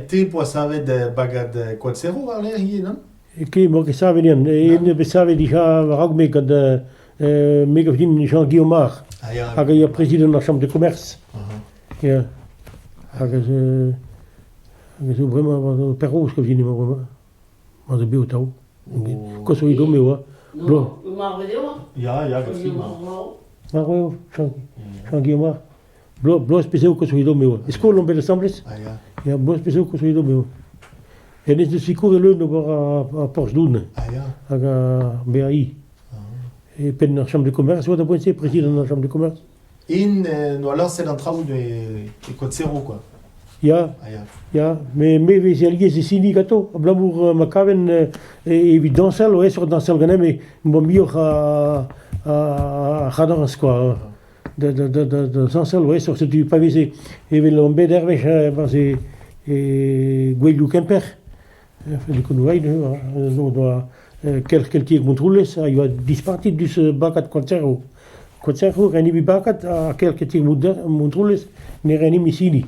te poissave de Bagad Koad-Serc'ho ar l'air hi, non? Mo che sa venian, ne besave di ha ragme kad mega fin Jean Guillaume, hag ia président de la chambre de commerce. Ja. Hag so vraiment perros que vini mo. Ma de biotau. Ko so ido meu. No, ma vedeo? Ja, gasi. Ma ko Jean Guillaume. Blo speseu ko so ido meu. Escola on bel assemblées. Ja, blo speseu ko so ido meu. Et les de sicure le no à Portsdown. Hag BAI. Et pen la chambre de commerce, ou d'abord c'est président de la chambre de commerce. No alors c'est l'entrave de Koad-Serc'ho, quoi. Ja, mais c'est allié c'est syndicato. Blamour makaven évident ça, ouais, sur dans celle gagne mais bon mieux à dans quoi. De sans celle ouais sur ce du pavé c'est et le bederve c'est Guaylou Kemper. Le convoi no doit quelques Montroulez, il y a 10 parties du Bagad Koad-Serc'ho. Koad-Serc'ho, Reni Bagad, à quelques Montroulez, ne Reni Missini.